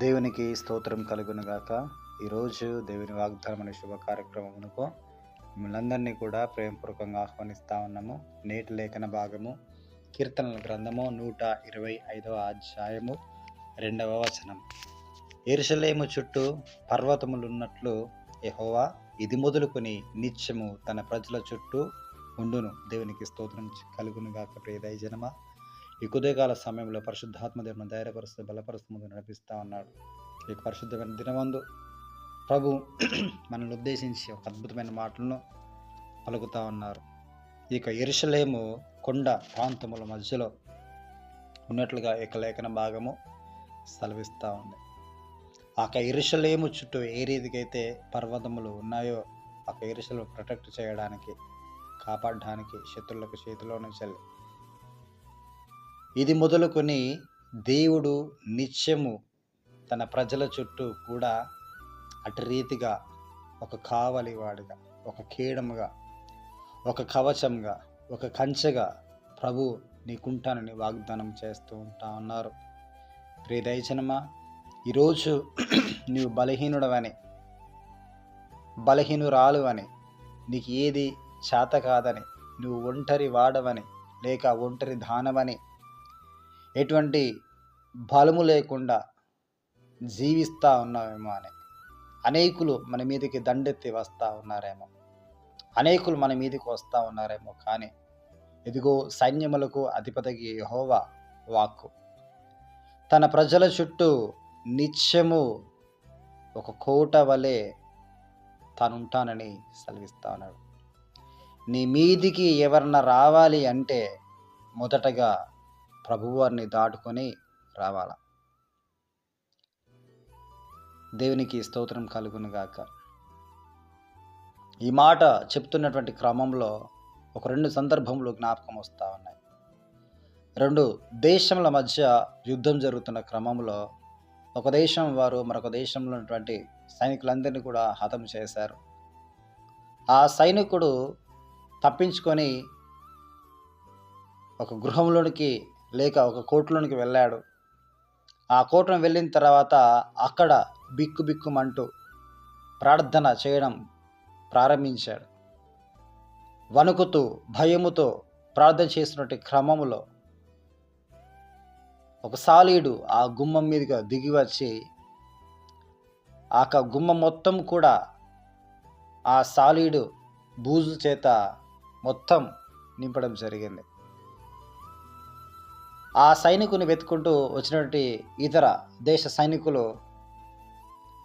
దేవునికి స్తోత్రం కలుగునుగాక. ఈరోజు దేవుని వాగ్దానం అనే శుభ కార్యక్రమమునకు మిమ్మల్ని అందరినీ కూడా ప్రేమపూర్వకంగా ఆహ్వానిస్తా ఉన్నాము. నేటి లేఖన భాగము కీర్తనల గ్రంథము 125వ అధ్యాయము 2వ వచనం. యెరూషలేము చుట్టూ పర్వతములున్నట్లు యెహోవా ఇది మొదలుకొని నిత్యము తన ప్రజల చుట్టూ ఉండును. దేవునికి స్తోత్రం కలుగునుగాక. ప్రియ దైవజనమా, ఈ ఉదయకాల సమయంలో పరిశుద్ధాత్మ దేవుని ధైర్యపరుస్తూ బలపరుస్తూ ముందు నడిపిస్తూ ఉన్నాడు. ఈ పరిశుద్ధమైన దినమందు ప్రభు మనల్ని ఉద్దేశించి ఒక అద్భుతమైన మాటలను పలుకుతూ ఉన్నారు. ఇక యెరూషలేము కొండ ప్రాంతముల మధ్యలో ఉన్నట్లుగా ఇక లేఖన భాగము సెలవిస్తూ ఉంది. ఆ యెరూషలేము చుట్టూ ఏ రీతికైతే పర్వతములు ఉన్నాయో ఆ యెరూషలేము ప్రొటెక్ట్ చేయడానికి, కాపాడడానికి శత్రువులకు చేతిలో నుంచి ఇది మొదలుకొని దేవుడు నిత్యము తన ప్రజల చుట్టూ కూడా అటు రీతిగా ఒక కావలివాడిగా, ఒక కీడముగా, ఒక కవచంగా, ఒక కంచెగా ప్రభు నీకుంటానని వాగ్దానం చేస్తూ ఉంటా ఉన్నారు. ప్రియ దైవజనమా, ఈరోజు నీవు బలహీనుడవని, బలహీనురాలు అని, నీకు ఏది చేత కాదని, నువ్వు ఒంటరి వాడవని లేక ఒంటరి దానవని, ఎటువంటి బలము లేకుండా జీవిస్తూ ఉన్నామేమో అని అనేకులు మన మీదకి దండెత్తి వస్తూ ఉన్నారేమో, అనేకులు మన మీదకి వస్తూ ఉన్నారేమో. కానీ ఇదిగో సైన్యములకు అధిపతికి యెహోవా వాక్కు తన ప్రజల చుట్టూ నిత్యము ఒక కోట వలె తానుంటానని సెలవిస్తా ఉన్నాడు. నీ మీదికి ఎవరన్నా రావాలి అంటే మొదటగా ప్రభువారిని దాటుకొని రావాల. దేవునికి స్తోత్రం కలుగునుగాక. ఈ మాట చెప్తున్నటువంటి క్రమంలో ఒక 2 సందర్భంలో జ్ఞాపకం వస్తూ ఉన్నాయి. 2 దేశముల మధ్య యుద్ధం జరుగుతున్న క్రమంలో ఒక దేశం వారు మరొక దేశంలో ఉన్నటువంటి సైనికులందరినీ కూడా హతం చేశారు. ఆ సైనికుడు తప్పించుకొని ఒక గృహంలోనికి లేక ఒక కోటలోనికి వెళ్ళాడు. ఆ కోటను వెళ్ళిన తర్వాత అక్కడ బిక్కుబిక్కుమంటూ ప్రార్థన చేయడం ప్రారంభించాడు. వణుకుతూ భయముతో ప్రార్థన చేసినటువంటి క్రమములో ఒక సాలీడు ఆ గుమ్మం మీదుగా దిగి వచ్చి ఆ గుమ్మం మొత్తం కూడా ఆ సాలీడు బూజు చేత మొత్తం నింపడం జరిగింది. ఆ సైనికుని వెతుకుంటూ వచ్చినటువంటి ఇతర దేశ సైనికులు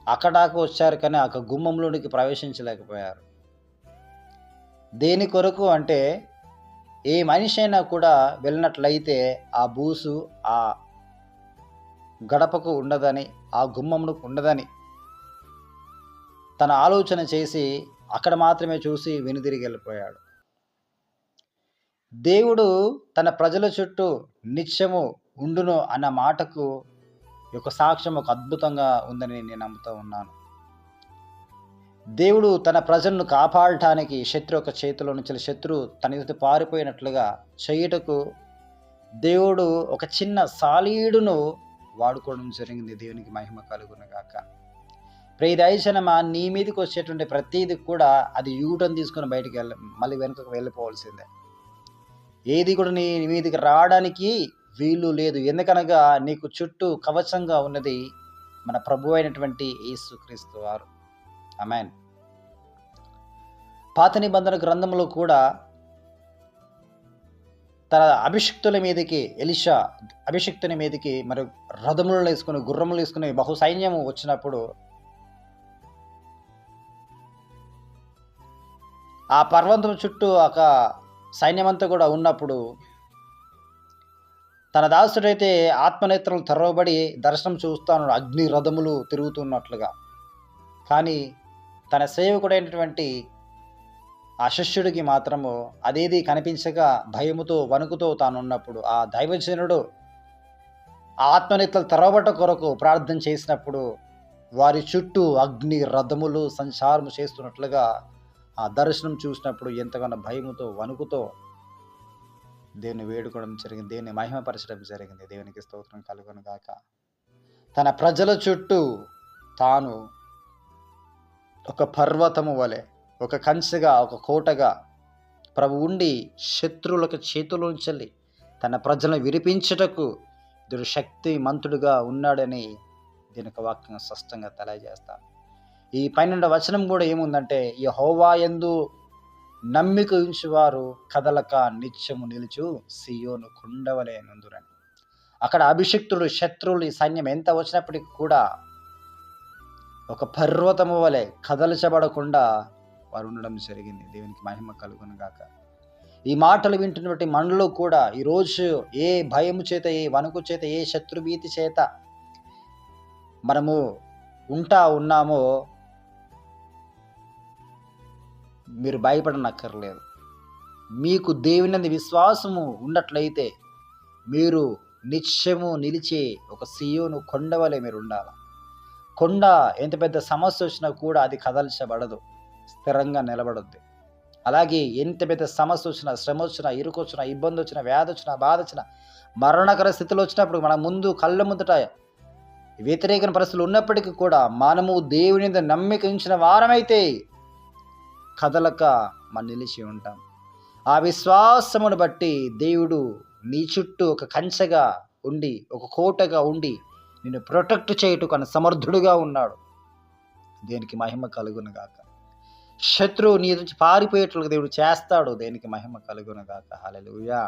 అక్కడాకు వచ్చారు, కానీ ఆ గుమ్మంలోనికి ప్రవేశించలేకపోయారు. దేని కొరకు అంటే ఏ మనిషి అయినా కూడా వెళ్ళినట్లయితే ఆ బూసు ఆ గడపకు ఉండదని, ఆ గుమ్మమునకు ఉండదని తన ఆలోచన చేసి అక్కడ మాత్రమే చూసి వెనుదిరిగి వెళ్ళిపోయాడు. దేవుడు తన ప్రజల చుట్టూ నిత్యము ఉండును అన్న మాటకు ఒక సాక్ష్యం, ఒక అద్భుతంగా ఉందని నేను నమ్ముతూ ఉన్నాను. దేవుడు తన ప్రజలను కాపాడటానికి శత్రు ఒక చేతిలో నుంచి శత్రు తన ఎదుట పారిపోయినట్లుగా చేయుటకు దేవుడు ఒక చిన్న సాలీడును వాడుకోవడం జరిగింది. దేవునికి మహిమ కలుగునుగాక. ప్రియ దైవజనమా, నీ మీదకి వచ్చేటువంటి ప్రతిదీ కూడా అది యూటర్న్ తీసుకుని బయటికి మళ్ళీ వెనుకకు వెళ్ళిపోవాల్సిందే. ఏది కూడా నీ మీదికి రావడానికి వీలు లేదు. ఎందుకనగా నీకు చుట్టూ కవచంగా ఉన్నది మన ప్రభు అయినటువంటి యేసుక్రీస్తు వారు. ఆమేన్. పాత నిబంధన గ్రంథంలో కూడా తన అభిషిక్తుల మీదకి, ఎలీషా అభిషిక్తుని మీదకి మరి రథములు వేసుకుని, గుర్రములు వేసుకుని బహు సైన్యము వచ్చినప్పుడు ఆ పర్వతం చుట్టూ ఒక సైన్యమంతా కూడా ఉన్నప్పుడు తన దాసుడైతే ఆత్మనేత్రలు తెరవబడి దర్శనం చూస్తాను, అగ్ని రథములు తిరుగుతున్నట్లుగా. కానీ తన సేవకుడైనటువంటి ఆ శిష్యుడికి మాత్రము అదేది కనిపించక భయముతో వణుకుతో తాను ఉన్నప్పుడు ఆ దైవజనుడు ఆత్మనేత్రలు తెరవబట్ట కొరకు ప్రార్థన చేసినప్పుడు వారి చుట్టూ అగ్ని రథములు సంచారము చేస్తున్నట్లుగా ఆ దర్శనం చూసినప్పుడు ఎంతగానో భయముతో వణుకుతో దేవుని వేడుకోవడం జరిగింది, దేవుని మహిమపరచడం జరిగింది. దేవునికి స్తోత్రం కలుగునుగాక. తన ప్రజల చుట్టూ తాను ఒక పర్వతము వలె, ఒక కంచెగా, ఒక కోటగా ప్రభు ఉండి శత్రువులకు చేతులోంచెల్లి తన ప్రజలను విడిపించుటకు దేవుడు శక్తిమంతుడుగా ఉన్నాడని దీని యొక్క వాక్యం స్పష్టంగా తెలియజేస్తాను. ఈ 12వ వచనం కూడా ఏముందంటే, యెహోవా యందు నమ్మిక ఉంచువారు కదలక నిత్యము నిలుచు సియోను కొండవలే నుందురని. అక్కడ అభిషిక్తుడు, శత్రువులు, ఈ సైన్యం ఎంత వచ్చినప్పటికీ కూడా ఒక పర్వతము వలె కదల్చబడకుండా వారు ఉండడం జరిగింది. దేవునికి మహిమ కలుగును గాక. ఈ మాటలు వింటున్నటువంటి మనలో కూడా ఈరోజు ఏ భయము చేత, ఏ వణుకు చేత, ఏ శత్రుభీతి చేత మనము ఉన్నామో మీరు భయపడనక్కర్లేదు. మీకు దేవుని విశ్వాసము ఉన్నట్లయితే మీరు నిత్యము నిలిచే ఒక సియోను కొండవలే మీరు ఉండాలి. కొండ ఎంత పెద్ద సమస్య వచ్చినా కూడా అది కదల్చబడదు, స్థిరంగా నిలబడుద్ది. అలాగే ఎంత పెద్ద సమస్య వచ్చినా, శ్రమ వచ్చినా, ఇరుకు వచ్చినా, ఇబ్బంది వచ్చినా, వ్యాధి వచ్చినా, బాధ వచ్చినా, మరణకర స్థితిలో వచ్చినప్పుడు మన ముందు కళ్ళ ముందట వ్యతిరేక పరిస్థితులు ఉన్నప్పటికీ కూడా మనము దేవుని మీద నమ్మిక ఉంచిన వారమైతే కదలక మనం నిలిచి ఉంటాం. ఆ విశ్వాసమును బట్టి దేవుడు నీ చుట్టూ ఒక కంచెగా ఉండి, ఒక కోటగా ఉండి నిన్ను ప్రొటెక్ట్ చేయుటకు ఆయన సమర్థుడుగా ఉన్నాడు. దేనికి మహిమ కలుగును గాక. శత్రువు నీ నుంచి పారిపోయేట్లుగా దేవుడు చేస్తాడు. దేనికి మహిమ కలుగును గాక. హల్లెలూయా.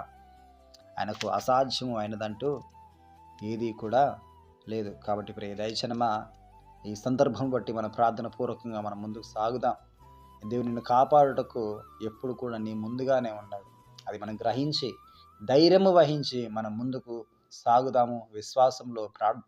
ఆయనకు అసాధ్యము అయినదంటూ ఏది కూడా లేదు. కాబట్టి ప్రియ దైవజనమా, ఈ సందర్భం బట్టి మన ప్రార్థన పూర్వకంగా మనం ముందుకు సాగుదాం. దేవుడు నిన్ను కాపాడుటకు ఎప్పుడు కూడా నీ ముందుగానే ఉన్నాడు. అది మనం గ్రహించి ధైర్యము వహించి మనం ముందుకు సాగుదాము. విశ్వాసంలో ప్రార్థన